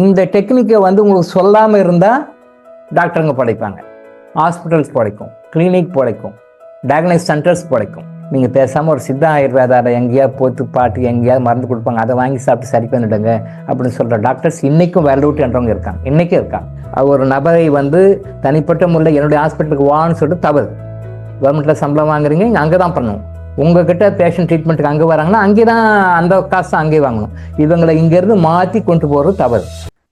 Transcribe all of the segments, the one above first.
இந்த டெக்னிக்கை வந்து உங்களுக்கு சொல்லாமல் இருந்தால் டாக்டருங்க படைப்பாங்க, ஹாஸ்பிட்டல்ஸ் படைக்கும், கிளினிக் படைக்கும், டயக்னைஸ் சென்டர்ஸ் படைக்கும். நீங்கள் பேசாமல் ஒரு சித்தா ஆயுர்வேதாவில் எங்கேயாவது போத்து பாட்டு எங்கேயாவது மருந்து கொடுப்பாங்க, அதை வாங்கி சாப்பிட்டு சரி பண்ணிடுங்க அப்படின்னு சொல்கிற டாக்டர்ஸ் இன்றைக்கும் வேல்யூட் என்றவங்க இருக்காங்க, இன்றைக்கும் இருக்காங்க. ஒரு நபரை வந்து தனிப்பட்ட முறையில் என்னுடைய ஹாஸ்பிட்டலுக்கு வான்னு சொல்லிட்டு தவறு. கவர்மெண்ட்டில் சம்பளம் வாங்குறீங்க, அங்கே தான் பண்ணணும். உங்ககிட்ட பேஷண்ட் ட்ரீட்மெண்ட்டுக்கு அங்கே வராங்கன்னா அங்கே தான் அந்த காசு அங்கே வாங்கணும். இவங்களை இங்கேருந்து மாற்றி கொண்டு போகிறது தவறு.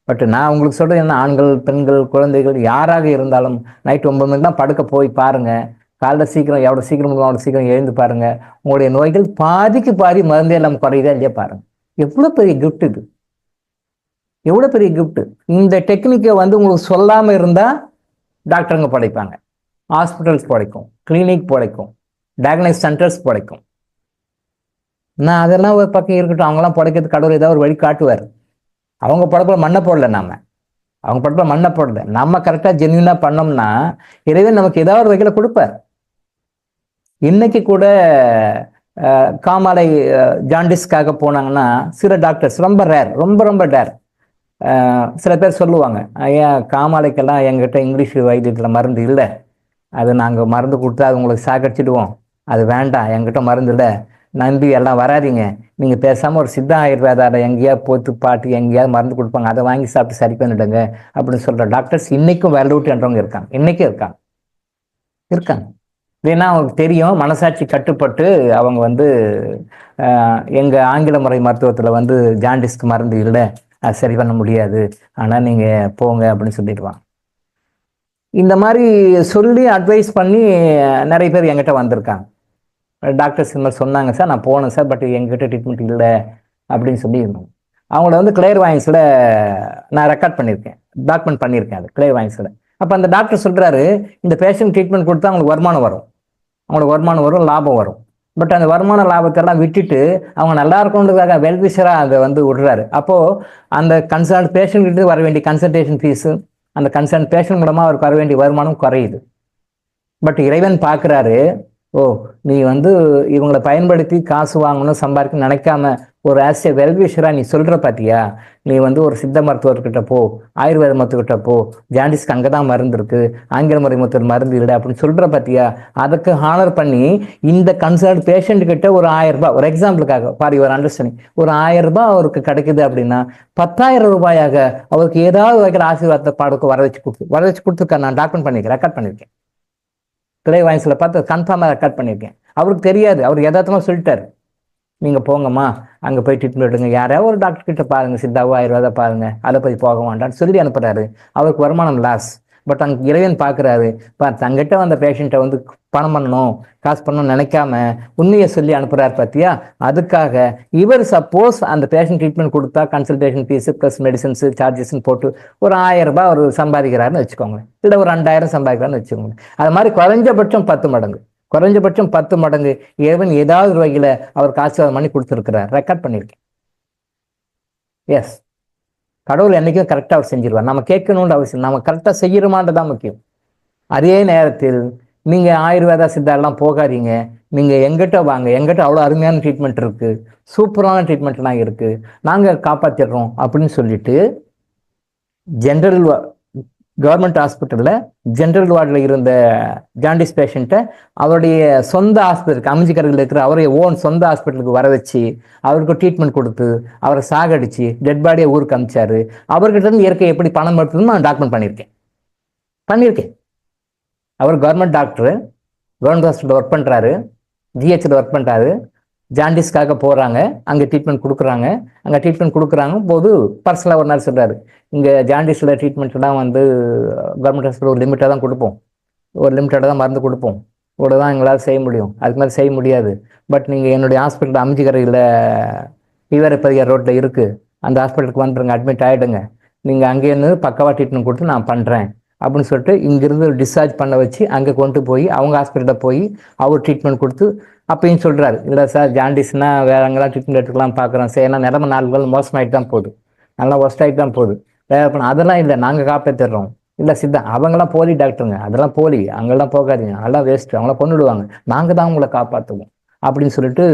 பட் நான் உங்களுக்கு சொல்கிறது என்ன, ஆண்கள் பெண்கள் குழந்தைகள் யாராக இருந்தாலும் நைட் 9 மணிக்கு தான் படுக்க போய் பாருங்கள். காலைல சீக்கிரம் எவ்வளோ சீக்கிரம் அவ்வளோ சீக்கிரம் எழுந்து பாருங்கள். உங்களுடைய நோய்கள் பாதிக்கு பாதி மருந்தே இல்லாமல் குறையுதா இல்லையா பாருங்கள். எவ்வளோ பெரிய கிஃப்ட் இது, எவ்வளோ பெரிய கிஃப்ட். இந்த டெக்னிக்கை வந்து உங்களுக்கு சொல்லாமல் இருந்தால் டாக்டருங்க படைப்பாங்க, ஹாஸ்பிட்டல்ஸ் படைக்கும், கிளினிக் படைக்கும், டயக்னைஸ் சென்டர்ஸ் படைக்கும். நான் அதெல்லாம் ஒரு பக்கம் இருக்கட்டும், அவங்களாம் படைக்கிறதுக்கு கடவுள் ஏதாவது ஒரு வழி காட்டுவார். அவங்க படப்பில் மண்ணை போடல, அவங்க படப்பில் மண்ணை போடல. நம்ம கரெக்டாக ஜென்யூனாக பண்ணோம்னா இறைவன் நமக்கு ஏதாவது ஒரு வகையில் கொடுப்பார். இன்னைக்கு கூட காமாலை ஜாண்டிஸ்க்காக போனாங்கன்னா சில டாக்டர்ஸ் ரொம்ப ரேர், ரொம்ப ரேர். சில பேர் சொல்லுவாங்க, ஏன் காமாலைக்கெல்லாம் எங்கிட்ட இங்கிலீஷ் வைத்தியத்தில் மருந்து இல்லை, அது நாங்கள் மருந்து கொடுத்தா அது உங்களுக்கு சாகடிச்சிடுவோம், அது வேண்டாம், எங்கிட்ட மருந்து இல்லை, நம்பி எல்லாம் வராதிங்க, நீங்கள் பேசாமல் ஒரு சித்தா ஆயுர்வேதாவில் எங்கேயாவது போத்து பாட்டு எங்கேயாவது மருந்து கொடுப்பாங்க, அதை வாங்கி சாப்பிட்டு சரி பண்ணிடுங்க அப்படின்னு சொல்கிற டாக்டர்ஸ் இன்றைக்கும் வேல்யூட் என்றவங்க இருக்காங்க, இன்றைக்கும் இருக்காங்க. ஏன்னா அவங்களுக்கு தெரியும், மனசாட்சி கட்டுப்பட்டு அவங்க வந்து எங்கள் ஆங்கில முறை மருத்துவத்தில் வந்து ஜாண்டிஸ்க்கு மருந்து இல்லை, அது சரி பண்ண முடியாது, ஆனால் நீங்கள் போங்க அப்படின்னு சொல்லிடுவாங்க. இந்த மாதிரி சொல்லி அட்வைஸ் பண்ணி நிறைய பேர் என்கிட்ட வந்திருக்காங்க. டாக்டர்ஸ் இந்த மாதிரி சொன்னாங்க சார், நான் போனேன் சார், பட் எங்ககிட்ட ட்ரீட்மெண்ட் இல்லை அப்படின்னு சொல்லியிருந்தோம். அவங்கள வந்து கிளியர் வாய்ஸில் நான் ரெக்கார்ட் பண்ணியிருக்கேன், டாக்குமெண்ட் பண்ணியிருக்கேன், அது கிளியர் வாய்ஸில். அப்போ அந்த டாக்டர் சொல்கிறாரு, இந்த பேஷண்ட் ட்ரீட்மெண்ட் கொடுத்தா அவங்களுக்கு வருமானம் வரும், லாபம் வரும். பட் அந்த வருமான லாபத்தெல்லாம் விட்டுட்டு அவங்க நல்லா இருக்கணுன்றதுக்காக வெல்விஷராக அதை வந்து விடுறாரு. அப்போது அந்த கன்சர்ன் பேஷண்ட் கிட்ட வர வேண்டிய கன்சல்டேஷன் ஃபீஸு, அந்த கன்சர்ன் பேஷண்ட் மூலமாக அவருக்கு வர வேண்டிய வருமானம் குறையுது. பட் இறைவன் பார்க்குறாரு, ஓ நீ வந்து இவங்களை பயன்படுத்தி காசு வாங்கணும் சம்பாதிக்கணும்னு நினைக்காம ஒரு ஆஸ் ஏ வெல்விஷராக நீ சொல்கிற பார்த்தியா, நீ வந்து ஒரு சித்த மருத்துவர்கிட்ட போ, ஆயுர்வேத மருத்துவர்கிட்ட போ, ஜாண்டிஸ்க்கு அங்கே தான் மருந்து இருக்குது, ஆங்கில முறை மருத்துவர் மருந்து இல்லை அப்படின்னு சொல்கிற பார்த்தியா, அதுக்கு ஹானர் பண்ணி இந்த கன்சர்ன் பேஷண்ட் கிட்ட ஒரு 1000 ரூபாய், ஒரு எக்ஸாம்பிளுக்காக பாரு ஒரு அண்டர்ஸ்டாண்டிங், ஒரு 1000 ரூபாய் அவருக்கு கிடைக்குது அப்படின்னா 10,000 ரூபாயாக அவருக்கு ஏதாவது வகையில் ஆசீர்வாதத்தை பாடுக்கு வர வச்சு கொடுத்துருக்காரு. நான் டாக்குமெண்ட் பண்ணியிருக்கேன், ரெக்கார்ட் பண்ணியிருக்கேன், கிளை வாய்ஸில் பார்த்து கன்ஃபார்மாக ரெக்கார்ட் பண்ணியிருக்கேன். அவருக்கு தெரியாது, அவர் யதார்த்தமாக சொல்லிட்டார், நீங்கள் போங்கம்மா அங்கே போய் ட்ரீட்மெண்ட் எடுங்க, யாராவது ஒரு டாக்டர் கிட்ட பாருங்கள், சித்தாவோ ஆயுர்வேதா பாருங்கள், அதை போய் போக வேண்டான்னு சொல்லி அனுப்புகிறாரு. அவருக்கு வருமானம் லாஸ். பட் அங்கே இறைவன் பார்க்குறாரு, தங்கிட்ட வந்த பேஷண்ட்டை வந்து பணம் பண்ணணும், காசு பண்ணணும்னு நினைக்காம உண்மையை சொல்லி அனுப்புகிறார் பார்த்தியா. அதுக்காக இவர் சப்போஸ் அந்த பேஷண்ட் ட்ரீட்மெண்ட் கொடுத்தா கன்சல்டேஷன் ஃபீஸு ப்ளஸ் மெடிசன்ஸு சார்ஜஸ்ன்னு போட்டு ஒரு 1000 ரூபாய் அவர் சம்பாதிக்கிறாருன்னு வச்சுக்கோங்களேன், இல்லை ஒரு 2000 சம்பாதிக்கிறாருன்னு வச்சுக்கோங்க. அது மாதிரி குறைஞ்சபட்சம் 10 மடங்கு இறைவன் ஏதாவது ஒரு வகையில் அவர் ஆசீர்வாதம் பண்ணி கொடுத்துருக்கிறார். ரெக்கார்ட் பண்ணியிருக்கேன். எஸ், கடவுள் என்னைக்கும் கரெக்டாக அவர் செஞ்சிருவார். நம்ம கேட்கணுன்ற அவசியம், நம்ம கரெக்டாக செய்யணுமான்றதான் முக்கியம். அதே நேரத்தில் நீங்கள் ஆயுர்வேதா சித்தாலாம் போகாதீங்க, நீங்கள் எங்கிட்ட வாங்க, எங்கிட்ட அவ்வளோ அருமையான ட்ரீட்மெண்ட் இருக்குது, சூப்பரான ட்ரீட்மெண்ட்லாம் இருக்குது, நாங்கள் காப்பாற்றிடுறோம் அப்படின்னு சொல்லிட்டு ஜென்ரல் கவர்மெண்ட் ஹாஸ்பிட்டலில் ஜென்ரல் வார்டில் இருந்த ஜாண்டிஸ் பேஷண்ட்டை அவருடைய சொந்த ஹாஸ்பிட்டலுக்கு, அமிஞ்சிக்கரையில் இருக்கிற அவருடைய ஓன் சொந்த ஹாஸ்பிட்டலுக்கு வர வச்சு அவருக்கு ட்ரீட்மெண்ட் கொடுத்து அவரை சாகடிச்சு டெட் பாடியை ஊருக்கு அமிச்சாரு. அவர்கிட்ட இருந்து இயற்கை எப்படி பணம் எடுத்துன்னு நான் டாக்குமெண்ட் பண்ணியிருக்கேன். அவர் கவர்மெண்ட் டாக்டரு, கவர்மெண்ட் ஹாஸ்பிட்டலில் ஒர்க் பண்ணுறாரு, ஜிஹெச்சில் ஒர்க் பண்ணுறாரு, ஜாண்டிஸ்க்காக போகிறாங்க, அங்கே ட்ரீட்மெண்ட் கொடுக்குறாங்க போது பர்சனலாக ஒரு நாள் சொல்கிறாரு, இங்கே ஜாண்டிஸில் ட்ரீட்மெண்ட்லாம் வந்து கவர்மெண்ட் ஹாஸ்பிட்டல் ஒரு லிமிட்டாக தான் கொடுப்போம், ஒரு லிமிட்டடாக தான் மருந்து கொடுப்போம், இவ்வளோ தான் எங்களால் செய்ய முடியும், அதுக்கு மேலே செய்ய முடியாது. பட் நீங்கள் என்னுடைய ஹாஸ்பிட்டல் அமிஞ்சிக்கரையில் ஈவரப்பதியார் ரோட்டில் இருக்குது, அந்த ஹாஸ்பிட்டலுக்கு வந்துடுங்க, அட்மிட் ஆகிடுங்க, நீங்கள் அங்கேருந்து பக்கவாக ட்ரீட்மெண்ட் கொடுத்து நான் பண்ணுறேன் அப்படின்னு சொல்லிட்டு இங்கிருந்து டிஸ்சார்ஜ் பண்ண வச்சு அங்கே கொண்டு போய் அவங்க ஹாஸ்பிட்டலில் போய் அவர் ட்ரீட்மெண்ட் கொடுத்து அப்பயும் சொல்கிறாரு, இல்லை சார் ஜாண்டிஸ்னா வேற எங்கெல்லாம் ட்ரீட்மெண்ட் எடுத்துக்கலாம் பார்க்குறோம் சார், ஏன்னா நிலம 4 நாள் மோசமாகிட்டு தான் போகுது, நல்லா ஒஸ்ட் ஆகிட்டு தான் போகுது, வேற பண்ண அதெல்லாம் இல்லை, நாங்கள் காப்பாற்றிடுறோம், இல்லை சித்தா அவங்களாம் போலி டாக்டருங்க, அதெல்லாம் போலி, அங்கெல்லாம் போகாதீங்க, அதெல்லாம் வேஸ்ட்டு, அவங்களாம் கொண்டுடுவாங்க, நாங்கள் தான் உங்களை காப்பாற்றுவோம் அப்படின்னு சொல்லிட்டு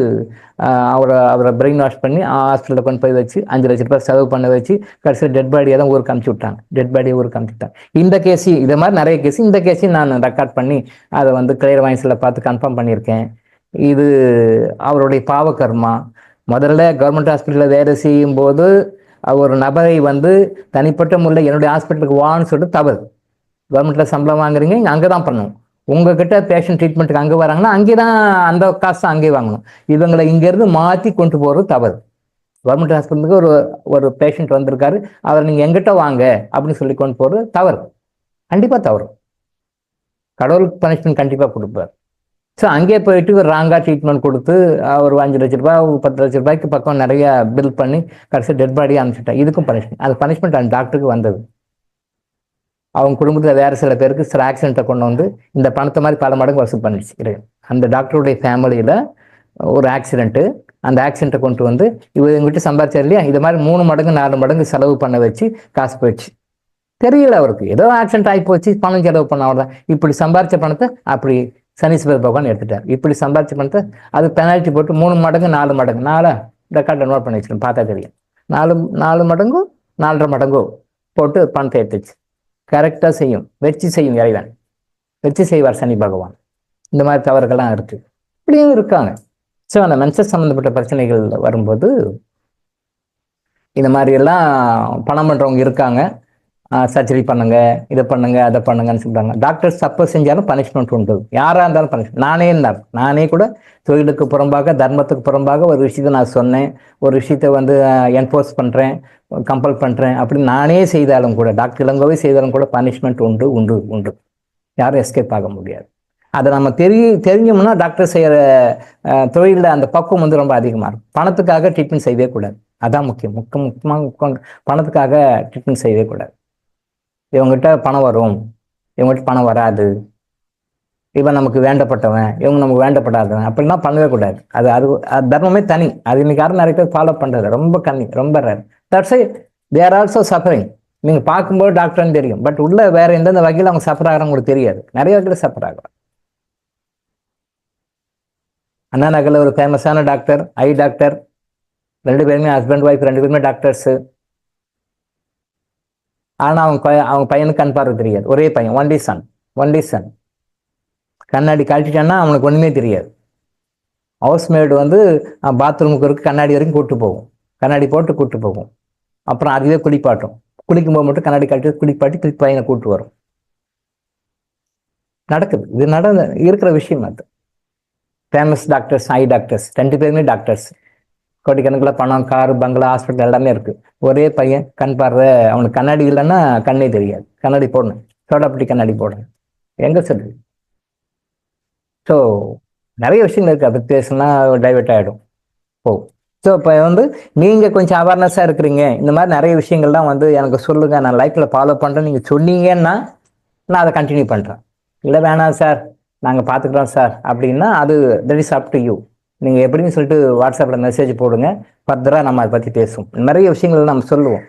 அவரை பிரெயின் வாஷ் பண்ணி ஹாஸ்பிட்டலில் கொண்டு போய் வச்சு 5 லட்ச ரூபாய் செலவு பண்ண வச்சு கடைசியில் டெட் பாடியை தான் ஊருக்கு அமுச்சு விட்டாங்க. டெட் பாடியை ஊருக்கு அமுச்சு விட்டாங்க. இந்த கேஸு இதை மாதிரி நிறைய கேஸு, இந்த கேஸையும் நான் ரெக்கார்ட் பண்ணி அதை வந்து கிளியர் வாய்ஸில் பார்த்து கன்ஃபார்ம் பண்ணியிருக்கேன். இது அவருடைய பாவகர்மா. முதல்ல கவர்மெண்ட் ஹாஸ்பிட்டலில் வேலை செய்யும் போது ஒரு நபரை வந்து தனிப்பட்ட முறையில் என்னுடைய ஹாஸ்பிட்டலுக்கு வான்னு சொல்லிட்டு தவறு. கவர்மெண்ட்டில் சம்பளம் வாங்குறீங்க, இங்கே அங்கே தான் பண்ணணும். உங்ககிட்ட பேஷண்ட் ட்ரீட்மெண்ட்டுக்கு அங்கே வராங்கன்னா அங்கே தான் அந்த காசு அங்கே வாங்கணும். இவங்களை இங்கேருந்து மாற்றி கொண்டு போகிறது தவறு. கவர்மெண்ட் ஹாஸ்பிட்டலுக்கு ஒரு பேஷண்ட் வந்திருக்காரு, அவர் நீங்கள் எங்கிட்ட வாங்க அப்படின்னு சொல்லி கொண்டு போகிறது தவறு, கண்டிப்பாக தவறு. கடவுளுக்கு பனிஷ்மெண்ட் கண்டிப்பாக கொடுப்பார். ஸோ அங்கே போயிட்டு ஒரு ராங்காக ட்ரீட்மெண்ட் கொடுத்து ஒரு 5 லட்ச ரூபாய் 10 லட்ச ரூபாய்க்கு பக்கம் நிறைய பில் பண்ணி கடைசி டெட் பாடியை அனுப்பிச்சிட்டேன். இதுக்கும் பனிஷ்மெண்ட். அது பனிஷ்மெண்ட் அந்த டாக்டருக்கு வந்தது. அவங்க குடும்பத்தில் வேறு சில பேருக்கு சில ஆக்சிடென்ட்டை கொண்டு வந்து இந்த பணத்தை மாதிரி பல மடங்கு வசூல் பண்ணிச்சு. அந்த டாக்டருடைய ஃபேமிலியில் ஒரு ஆக்சிடென்ட்டு, அந்த ஆக்சிடென்ட்டை கொண்டு வந்து இவர் எங்கிட்ட சம்பாதிச்சார் இல்லையா, இது மாதிரி 3 மடங்கு 4 மடங்கு செலவு பண்ண வச்சு காசு போயிடுச்சு. தெரியல அவருக்கு, ஏதோ ஆக்சிடென்ட் ஆகி போச்சு, பணம் செலவு பண்ண அவ்வளோதான். இப்படி சம்பாதிச்ச பணத்தை அப்படி சனீஸ்வரர் பகவான் எடுத்துட்டார். இப்படி சம்பாதிச்ச பணத்தை அது பெனால்ட்டி போட்டு 3 மடங்கு 4 மடங்கு 4 ரெக்கார்டில் நோட் பண்ணி வச்சுக்கணும், பார்த்தா தெரியும். 4 மடங்கோ 4.5 மடங்கோ போட்டு பணத்தை எடுத்துச்சு. கரெக்டாக செய்யும், வெற்றி செய்யும் இறைவன், வெற்றி செய்வார் சனி பகவான். இந்த மாதிரி தவறுகள்லாம் இருக்கு, இப்படியும் இருக்காங்க. ஸோ அந்த மென்சஸ் சம்மந்தப்பட்ட பிரச்சனைகள் வரும்போது இந்த மாதிரி எல்லாம் பணம் பண்ணுறவங்க இருக்காங்க. சர்ஜரி பண்ணுங்க, இதை பண்ணுங்க, அதை பண்ணுங்கன்னு சொல்றாங்க. டாக்டர்ஸ் தப்பு செஞ்சாலும் பனிஷ்மெண்ட் உண்டு, யாராக இருந்தாலும் பனிஷ்மெண்ட். நானே கூட தொழிலுக்கு புறம்பாக, தர்மத்துக்கு புறம்பாக ஒரு விஷயத்தை நான் சொன்னேன், ஒரு விஷயத்தை வந்து என்போர்ஸ் பண்ணுறேன், கம்பல் பண்ணுறேன் அப்படின்னு நானே செய்தாலும் கூட, டாக்டர் இளங்கோவே செய்தாலும் கூட பனிஷ்மெண்ட் உண்டு உண்டு உண்டு. யாரும் எஸ்கேப் ஆக முடியாது. அதை நம்ம தெரிஞ்சோம்னா டாக்டர் செய்கிற தொழிலில் அந்த பக்குவம் வந்து ரொம்ப அதிகமாக இருக்கும். பணத்துக்காக ட்ரீட்மெண்ட் செய்யவே கூடாது, அதான் முக்கியமாக பணத்துக்காக ட்ரீட்மெண்ட் செய்யவே கூடாது. இவங்ககிட்ட பணம் வரும், இவங்ககிட்ட பணம் வராது, இவன் நமக்கு வேண்டப்பட்டவன், இவங்க நமக்கு வேண்டப்படாதவன், அப்படிலாம் பண்ணவே கூடாது. அது தர்மமே தனி. அது இன்னைக்கு யாரும் நிறைய பேர் ஃபாலோ பண்ணுறது ரொம்ப கம்மி, ரொம்ப rare. That's I they are also suffering. நீங்கள் பார்க்கும்போது டாக்டர்னு தெரியும், பட் உள்ள வேற எந்தெந்த வகையில் அவங்க சஃபர் ஆகிறாங்க உங்களுக்கு தெரியாது. நிறைய வகையில் சஃபர் ஆகிறாங்க. அண்ணா நகரில் ஒரு ஃபேமஸான டாக்டர், ஐ டாக்டர், 2 பேருமே ஹஸ்பண்ட் ஒய்ஃப், 2 பேருமே டாக்டர்ஸு. ஆனால் அவங்க பையனுக்கு கண் பார்வை தெரியாது. ஒரே பையன், ஒன்லி சன். கண்ணாடி கழட்டிட்டான்னா அவனுக்கு ஒன்றுமே தெரியாது. ஹவுஸ்மேடு வந்து பாத்ரூமுக்கு இருக்கு கண்ணாடி வரைக்கும் கூப்பிட்டு போகும், கண்ணாடி போட்டு கூப்பிட்டு போகும். அப்புறம் அதுவே குளிப்பாட்டும், குளிக்கும்போது மட்டும் கண்ணாடி கழட்டி குளிப்பாட்டி திருப்பி பையனை கூப்பிட்டு வரும். நடக்குது, இது இருக்கிற விஷயம். அது ஃபேமஸ் டாக்டர்ஸ், ஐ டாக்டர்ஸ், 2 பேருமே டாக்டர்ஸ். கோடிக்கணக்கில் பணம், காரு, பங்களா, ஹாஸ்பிட்டல் எல்லாமே இருக்கு. ஒரே பையன் கண் பார்வை, அவனுக்கு கண்ணாடி இல்லைன்னா கண்ணே தெரியாது. கண்ணாடி போடணும், சோடாப்பட்டி கண்ணாடி போடணும், எங்கே சொல்லுது. ஸோ நிறைய விஷயங்கள் இருக்குது, அது பேசுனா டைவெர்ட் ஆகிடும் போகும். ஸோ இப்போ வந்து நீங்கள் கொஞ்சம் அவேர்னஸாக இருக்கிறீங்க, இந்த மாதிரி நிறைய விஷயங்கள்லாம் வந்து எனக்கு சொல்லுங்கள், நான் லைஃப்பில் ஃபாலோ பண்ணுறேன் நீங்கள் சொன்னீங்கன்னா நான் அதை கண்டினியூ பண்ணுறேன். இல்லை வேணாம் சார் நாங்கள் பார்த்துக்குறோம் சார் அப்படின்னா அது that is up to you. நீங்கள் எப்படின்னு சொல்லிட்டு வாட்ஸ்அப்பில் மெசேஜ் போடுங்க, ஃபர்தராக நம்ம அதை பற்றி பேசுவோம். நிறைய விஷயங்கள் நம்ம சொல்லுவோம்.